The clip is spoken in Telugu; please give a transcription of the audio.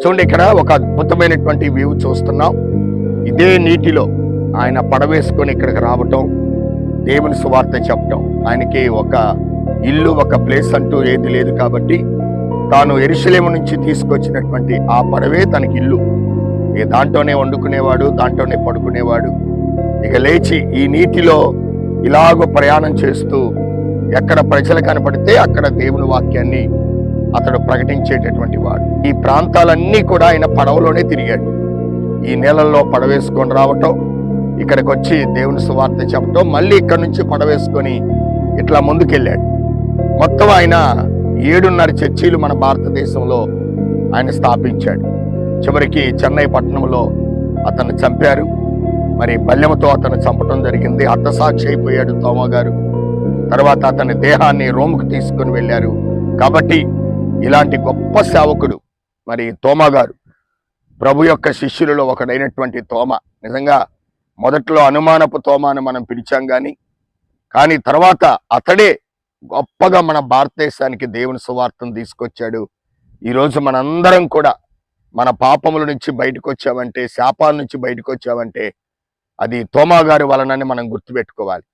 చూడండి, ఇక్కడ ఒక అద్భుతమైనటువంటి వ్యూ చూస్తున్నాం. ఇదే నీటిలో ఆయన పడవేసుకొని ఇక్కడికి రావటం, దేవుని సువార్త చెప్పటం. ఆయనకి ఒక ఇల్లు, ఒక ప్లేస్ అంటూ ఏది లేదు కాబట్టి తాను యెరూషలేము నుంచి తీసుకొచ్చినటువంటి ఆ పడవే తనకి ఇల్లు. ఇక దాంట్లోనే వండుకునేవాడు, దాంట్లోనే పడుకునేవాడు. ఇక లేచి ఈ నీటిలో ఇలాగో ప్రయాణం చేస్తూ ఎక్కడ ప్రజలు కనపడితే అక్కడ దేవుని వాక్యాన్ని అతడు ప్రకటించేటటువంటి వాడు. ఈ ప్రాంతాలన్నీ కూడా ఆయన పడవలోనే తిరిగాడు. ఈ నీళ్ళల్లో పడవేసుకొని రావటం, ఇక్కడికి వచ్చి దేవుని సువార్త చెప్పటం, మళ్ళీ ఇక్కడ నుంచి పడవేసుకొని ఇట్లా ముందుకెళ్ళాడు. మొత్తం ఆయన 7.5 చర్చీలు మన భారతదేశంలో ఆయన స్థాపించాడు. చివరికి చెన్నై పట్టణంలో అతన్ని చంపారు. మరి బల్యముతో అతను చంపటం జరిగింది. హతసాక్షి అయిపోయాడు తోమా గారు. తర్వాత అతని దేహాన్ని రోముకు తీసుకుని వెళ్ళారు. కాబట్టి ఇలాంటి గొప్ప సేవకుడు మరి తోమా గారు, ప్రభు యొక్క శిష్యులలో ఒకడైనటువంటి తోమా. నిజంగా మొదట్లో అనుమానపు తోమా అని మనం పిలిచాం కానీ తర్వాత అతడే గొప్పగా మన భారతదేశానికి దేవుని సువార్తను తీసుకొచ్చాడు. ఈరోజు మనందరం కూడా మన పాపముల నుంచి బయటకు వచ్చామంటే, శాపాల నుంచి బయటకు వచ్చామంటే అది తోమా గారి వలనని మనం గుర్తుపెట్టుకోవాలి.